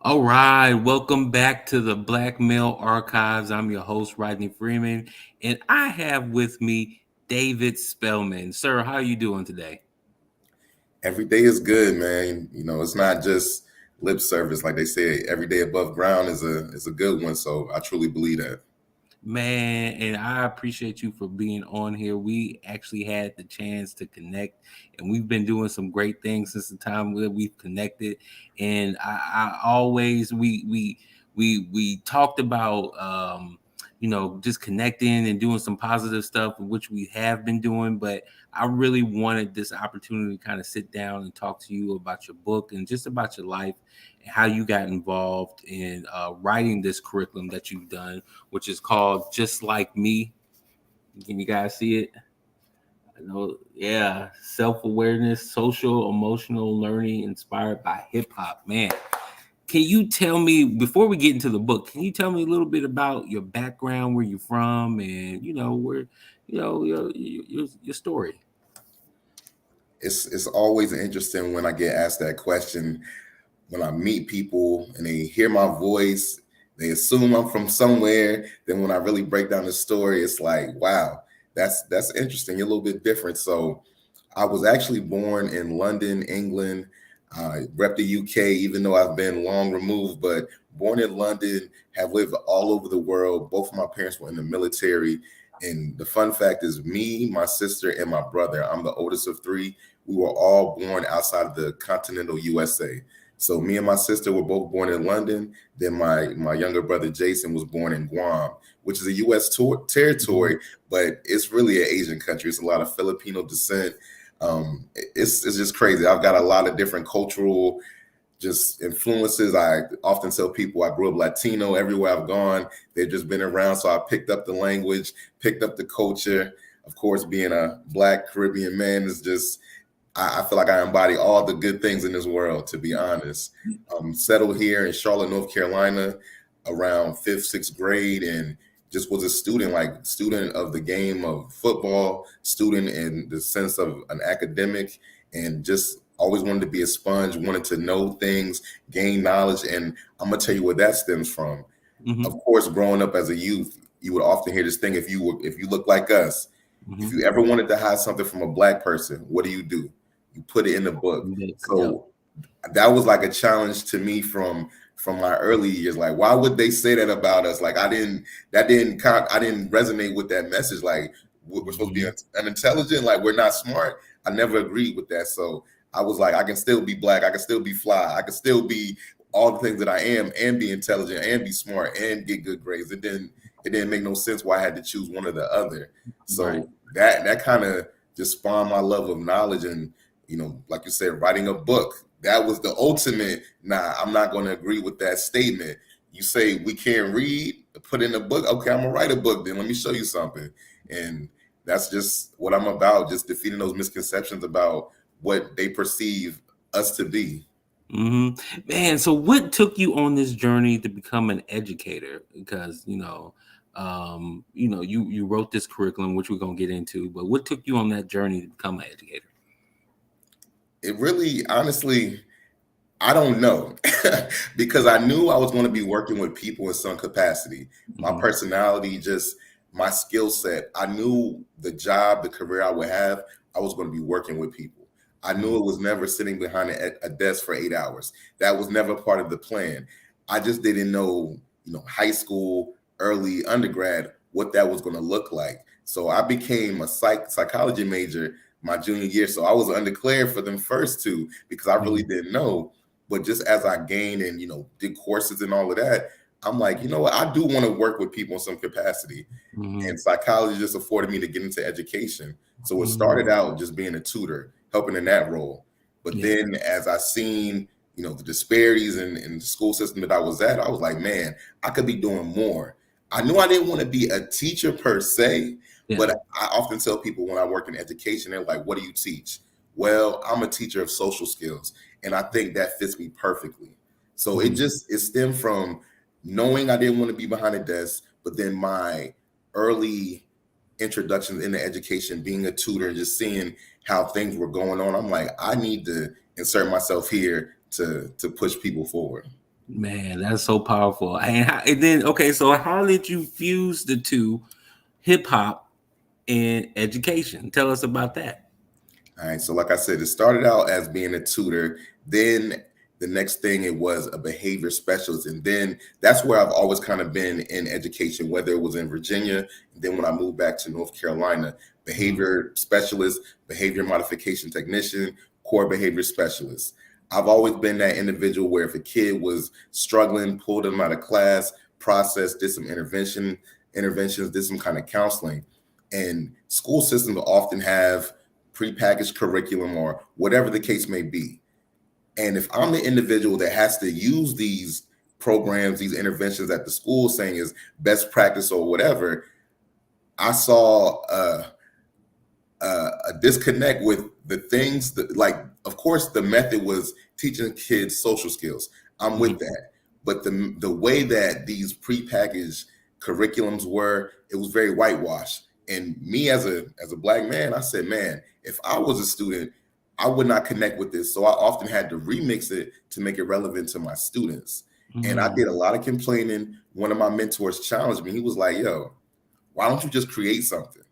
All right, welcome back to the Black Male Archives. I'm your host, Rodney Freeman, and I have with me David Spellman. Sir, how are you doing today? Every day is good, man. It's not just lip service, like they say. Every day above ground is a good one. So I truly believe that. Man, and I appreciate you for being on here. We actually had the chance to connect, and we've been doing some great things since the time where we've connected. And I always we talked about just connecting and doing some positive stuff, which we have been doing. But I really wanted this opportunity to kind of sit down and talk to you about your book and just about your life and how you got involved in writing this curriculum that you've done, which is called Just Like Me. Can you guys see it? I know, yeah. Self awareness, social, emotional learning inspired by hip hop. Man, can you tell me, before we get into the book, can you tell me a little bit about your background, where you're from, and where, your story? It's always interesting when I get asked that question. When I meet people and they hear my voice, they assume I'm from somewhere. Then when I really break down the story, it's like, wow, that's interesting. You're a little bit different. So I was actually born in London, England. I rep the UK, even though I've been long removed, but born in London, have lived all over the world. Both of my parents were in the military. And the fun fact is, me, my sister, and my brother, I'm the oldest of three. We were all born outside of the continental USA. So me and my sister were both born in London. Then my younger brother Jason was born in Guam, which is a U.S. Mhm. territory, but it's really an Asian country. It's a lot of Filipino descent. It's just crazy. I've got a lot of different cultural just influences. I often tell people I grew up Latino everywhere I've gone. They've just been around, so I picked up the language, picked up the culture. Of course, being a Black Caribbean man is just I feel like I embody all the good things in this world, to be honest. Settled here in Charlotte, North Carolina, around fifth, sixth grade, and just was a student, like student of the game of football, student in the sense of an academic, and just always wanted to be a sponge, wanted to know things, gain knowledge, and I'm gonna tell you where that stems from. Of Mhm. course, growing up as a youth, you would often hear this thing: if you look like us, if Mhm. you ever wanted to hide something from a Black person, what do? You put it in the book. Yep. So that was like a challenge to me from my early years. Like, why would they say that about us? Like, I didn't resonate with that message. Like, we're supposed to be Mhm. unintelligent. Like, we're not smart. I never agreed with that. So I was like, I can still be Black. I can still be fly. I can still be all the things that I am and be intelligent and be smart and get good grades. It didn't make no sense why I had to choose one or the other. Right. So that kind of just spawned my love of knowledge and like you said, writing a book. That was the ultimate. Nah, I'm not going to agree with that statement. You say we can't read, put in a book. Okay, I'm gonna write a book. Then let me show you something. And that's just what I'm about. Just defeating those misconceptions about what they perceive us to be. Man, so what took you on this journey to become an educator? Because you wrote this curriculum, which we're gonna get into, but what took you on that journey to become an educator? It really, honestly, I don't know because I knew I was going to be working with people in some capacity. My Hmm. personality, just my skill set, I knew the job, the career I would have, I was going to be working with people. I knew Hmm. it was never sitting behind a desk for 8 hours. That was never part of the plan. I just didn't know, high school, early undergrad, what that was going to look like. So I became a psychology major my junior year. So I was undeclared for them first two because I really didn't know. But just as I gained and did courses and all of that, I'm like, you know what? I do want to work with people in some capacity, Hmm. and psychology just afforded me to get into education. So it started Hmm. out just being a tutor, helping in that role. But Yeah. then as I seen, the disparities in the school system that I was at, I was like, man, I could be doing more. I knew I didn't want to be a teacher per se, Yeah. but I often tell people when I work in education, they're like, what do you teach? Well, I'm a teacher of social skills. And I think that fits me perfectly. So Hmm. it stemmed from knowing I didn't want to be behind a desk, but then my early introductions into education, being a tutor, and just seeing how things were going on. I'm like, I need to insert myself here to push people forward. Man, that's so powerful. And then, okay, so how did you fuse the two, hip hop and education? Tell us about that. All right. So, like I said, it started out as being a tutor. Then the next thing it was a behavior specialist. And then that's where I've always kind of been in education, whether it was in Virginia. And then when I moved back to North Carolina, Mhm. behavior specialist, behavior modification technician, core behavior specialist. I've always been that individual where if a kid was struggling, pulled them out of class, processed, did some interventions, did some kind of counseling. And school systems often have prepackaged curriculum or whatever the case may be. And if I'm the individual that has to use these programs, these interventions that the school is saying is best practice or whatever, I saw a disconnect with the things that, like, of course, the method was teaching kids social skills. I'm with Mhm. that. But the way that these prepackaged curriculums were, it was very whitewashed. And me as a black man, I said, man, if I was a student, I would not connect with this. So I often had to remix it to make it relevant to my students. And I Mhm. did a lot of complaining. One of my mentors challenged me. He was like, yo, why don't you just create something?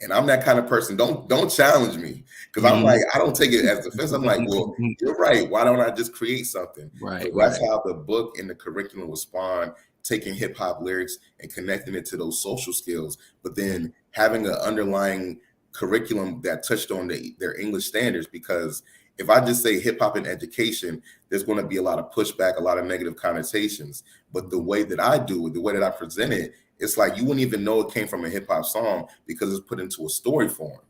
And I'm that kind of person. Don't challenge me because I'm like Mhm. I don't take it as defense. I'm like, well, you're right. Why don't I just create something? So Right, that's right. how the book and the curriculum was spawned, taking hip hop lyrics and connecting it to those social skills, but Mhm. then having an underlying curriculum that touched on their English standards. Because if I just say hip hop and education, there's going to be a lot of pushback, a lot of negative connotations. But the Mhm. way that I do it, the way that I present it, it's like you wouldn't even know it came from a hip hop song because it's put into a story form.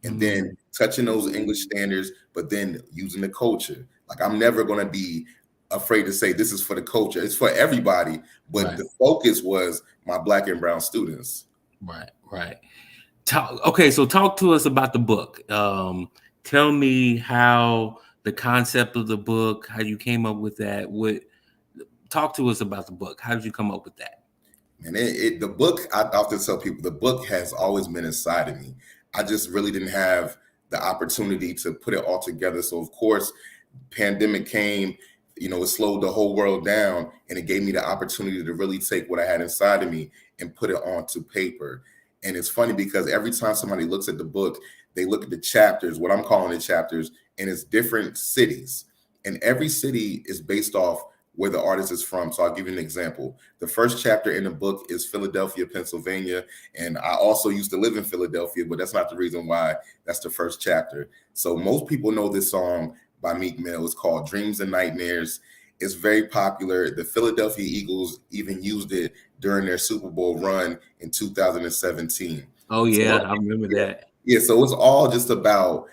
And then Mhm. touching those English standards, but then using the culture. Like I'm never going to be afraid to say this is for the culture. It's for everybody. But Right, the focus was my black and brown students. right, right. Okay, so talk to us about the book. Tell me how the concept of the book, how you came up with that. What talk to us about the book? How did you come up with that? And the book, I often tell people, the book has always been inside of me. I just really didn't have the opportunity to put it all together. So of course, pandemic came, it slowed the whole world down, and it gave me the opportunity to really take what I had inside of me and put it onto paper. And it's funny because every time somebody looks at the book, they look at the chapters, what I'm calling the chapters, and it's different cities. And every city is based off where the artist is from. So I'll give you an example. The first chapter in the book is Philadelphia, Pennsylvania. And I also used to live in Philadelphia, but that's not the reason why that's the first chapter. So most people know this song by Meek Mill. It's called Dreams and Nightmares. It's very popular. The Philadelphia Eagles even used it during their Super Bowl run in 2017. Oh So yeah, I remember yeah, that. yeah. So it's all just about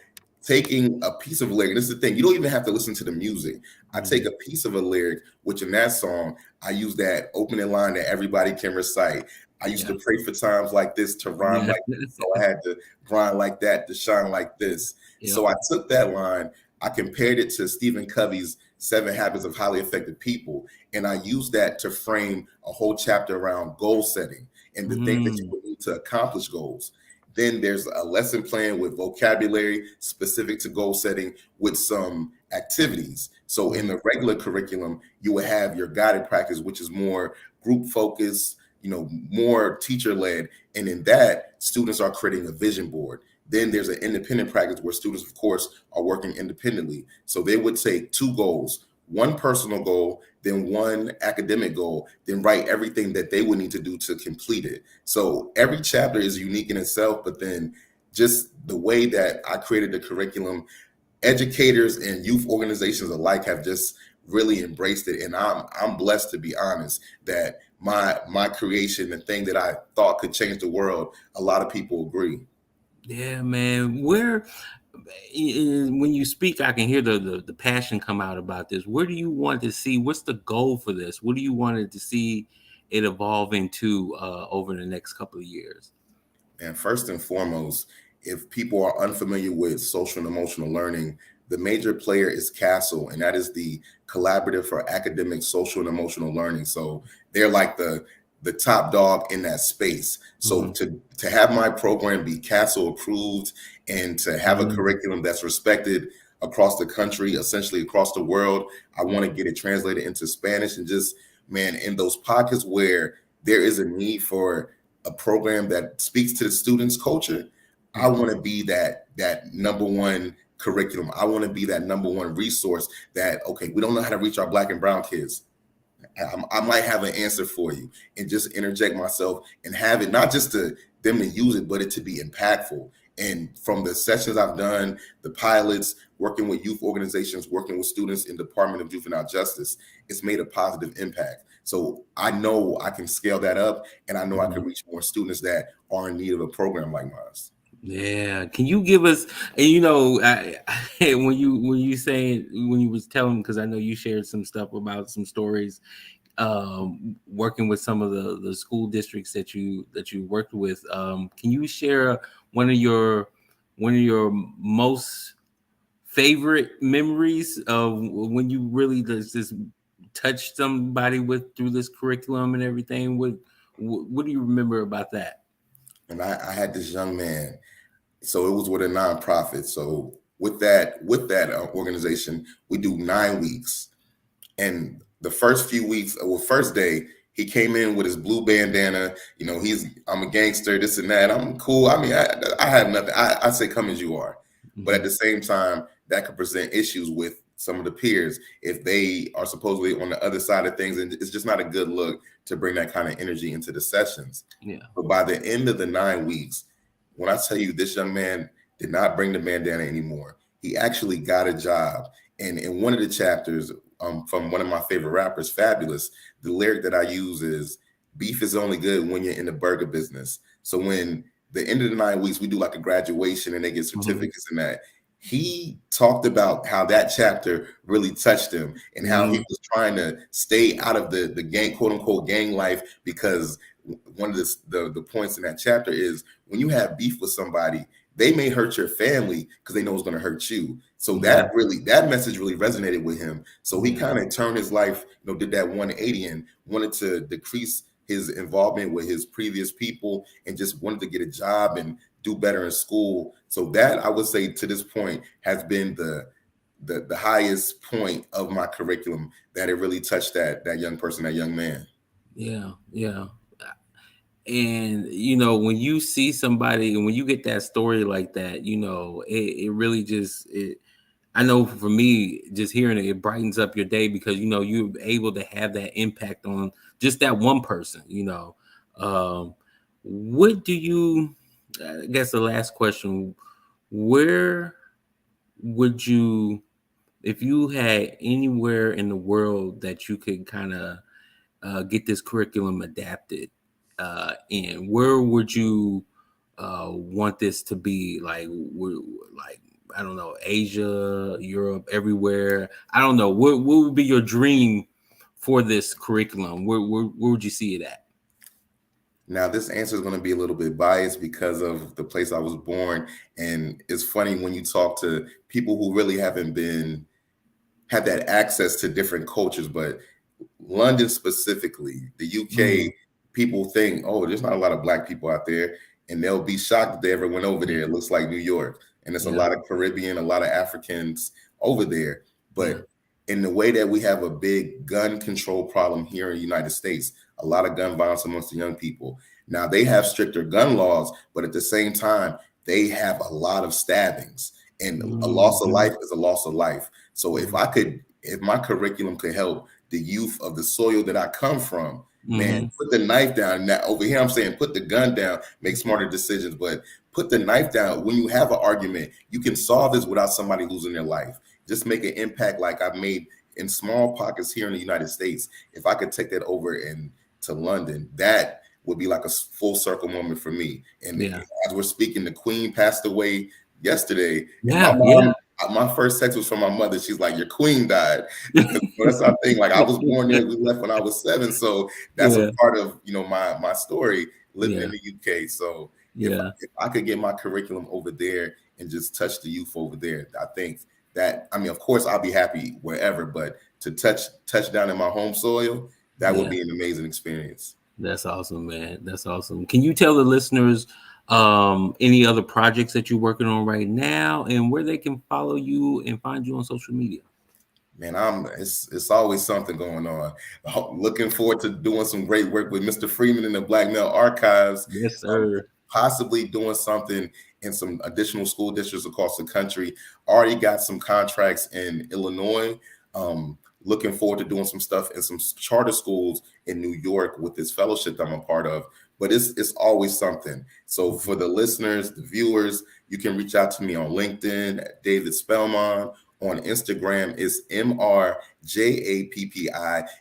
taking a piece of lyric. This is the thing. You don't even have to listen to the music. I take Mhm. a piece of a lyric, which in that song, I use that opening line that everybody can recite. I used Yeah, to pray for times like this to rhyme yeah, like this. So I had to grind like that to shine like this. yep. So I took that line, I compared it to Stephen Covey's Seven Habits of Highly Effective People, and I used that to frame a whole chapter around goal setting and the things that you Mm. would need to accomplish goals. Then there's a lesson plan with vocabulary specific to goal setting with some activities. So in Mhm. the regular curriculum, you would have your guided practice, which is more group focused, more teacher led. And in that, students are creating a vision board. Then there's an independent practice where students, of course, are working independently. So they would take two goals, one personal goal, then one academic goal, then write everything that they would need to do to complete it. So every chapter is unique in itself, but then just the way that I created the curriculum, educators and youth organizations alike have just really embraced it. And I'm blessed, to be honest, that my creation, the thing that I thought could change the world, a lot of people agree. Yeah, man. When you speak, I can hear the passion come out about this. Where do you want to see? What's the goal for this? What do you want to see it evolve into over the next couple of years? And first and foremost, if people are unfamiliar with social and emotional learning, the major player is CASEL, and that is the Collaborative for Academic, Social, and Emotional Learning. So they're like the top dog in that space. So Mhm. to have my program be CASEL approved and to have a Mhm. curriculum that's respected across the country, essentially across the world. I want to get it translated into Spanish, and just, man, in those pockets where there is a need for a program that speaks to the students' culture, I want to be that number one curriculum. I want to be that number one resource that, okay, we don't know how to reach our Black and brown kids. I might have an answer for you, and just interject myself and have it not just to them to use it, but it to be impactful. And from the sessions I've done, the pilots, working with youth organizations, working with students in Department of Juvenile Justice, it's made a positive impact. So I know I can scale that up, and I know I can reach more students that are in need of a program like mine. Yeah, can you give us? And when you was telling, because I know you shared some stuff about some stories, working with some of the school districts that you worked with. Can you share one of your most favorite memories of when you really just touched somebody with through this curriculum and everything? What do you remember about that? And I had this young man. So it was with a nonprofit. So with that organization, we do 9 weeks. And the first few weeks, well, first day, he came in with his blue bandana. I'm a gangster, this and that. I'm cool. I mean, I have nothing. I say come as you are. But at the same time, that could present issues with some of the peers if they are supposedly on the other side of things. And it's just not a good look to bring that kind of energy into the sessions. Yeah. But by the end of the 9 weeks, when I tell you this young man did not bring the bandana anymore, he actually got a job. And in one of the chapters, from one of my favorite rappers, Fabulous, the lyric that I use is, beef is only good when you're in the burger business. So when the end of the 9 weeks, we do like a graduation and they get certificates and that. He talked about how that chapter really touched him and how he was trying to stay out of the gang, quote unquote, gang life, because one of the points in that chapter is when you have beef with somebody, they may hurt your family because they know it's going to hurt you. So that message really resonated with him. So he kind of turned his life, did that 180 and wanted to decrease his involvement with his previous people and just wanted to get a job and do better in school. So that, I would say, to this point has been the highest point of my curriculum, that it really touched that young person, that young man. Yeah. And when you see somebody and when you get that story like that, it really just I know for me, just hearing it brightens up your day, because you're able to have that impact on just that one person. What do you, I guess the last question, where would you, if you had anywhere in the world that you could kind of get this curriculum adapted in, where would you want this to be? Like I don't know, Asia, Europe, everywhere. I don't know. What would be your dream for this curriculum? Where would you see it at? Now, this answer is going to be a little bit biased because of the place I was born. And it's funny when you talk to people who really haven't had that access to different cultures, but London specifically, the UK, people think, oh, there's not a lot of Black people out there. And they'll be shocked if they ever went over there. It looks like New York. And there's a lot of Caribbean, a lot of Africans over there. But in the way that we have a big gun control problem here in the United States, a lot of gun violence amongst the young people. Now, they have stricter gun laws, but at the same time, they have a lot of stabbings. And a loss of life is a loss of life. So if my curriculum could help the youth of the soil that I come from, man, put the knife down. Now, over here, I'm saying put the gun down, make smarter decisions, but put the knife down. When you have an argument, you can solve this without somebody losing their life. Just make an impact like I've made in small pockets here in the United States. If I could take that over to London, that would be like a full circle moment for me. And as we're speaking, the Queen passed away yesterday. And my first text was from my mother. She's like, your Queen died. Because that's our thing. Like, I was born there. We left when I was 7. So that's a part of, my story living in the UK. So if I could get my curriculum over there and just touch the youth over there, I think that, of course, I'll be happy wherever, but to touch down in my home soil, that would be an amazing experience. That's awesome, man. That's awesome. Can you tell the listeners Any other projects that you're working on right now, and where they can follow you and find you on social media? Man, it's always something going on. Looking forward to doing some great work with Mr. Freeman in the Black Male Archives. Yes, Um, sir. Possibly doing something in some additional school districts across the country. Already got some contracts in Illinois. Looking forward to doing some stuff in some charter schools in New York with this fellowship that I'm a part of. But it's always something. So for the listeners, the viewers, you can reach out to me on LinkedIn at David Spellmon. On Instagram is MRJAPPI.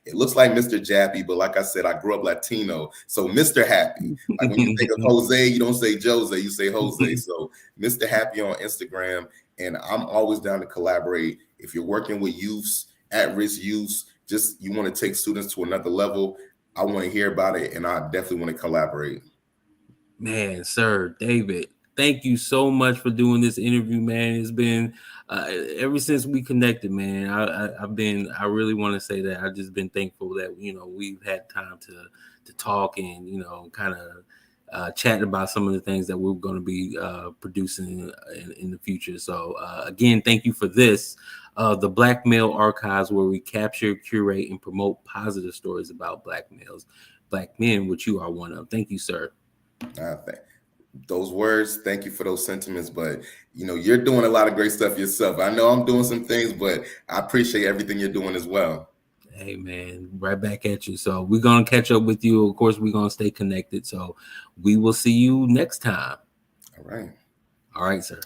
It looks like Mr. Jappy, but like I said, I grew up Latino. So Mr. Happy. Like when you think of Jose, you don't say Jose, you say Jose. So Mr. Happy on Instagram. And I'm always down to collaborate. If you're working with youths, at-risk youths, just you want to take students to another level, I want to hear about it, and I definitely want to collaborate. Man, sir, David, thank you so much for doing this interview, man. It's been ever since we connected, man. I really want to say that I've just been thankful that we've had time to talk and kind of chatting about some of the things that we're going to be producing in the future. So again, thank you for this. The Black Male Archives, where we capture, curate, and promote positive stories about Black males, Black men, which you are one of. Thank you, sir. Those words, thank you for those sentiments, but you're doing a lot of great stuff yourself. I know I'm doing some things, but I appreciate everything you're doing as well. Hey man, right back at you. So we're gonna catch up with you. Of course, we're gonna stay connected. So we will see you next time. All right. All right, sir.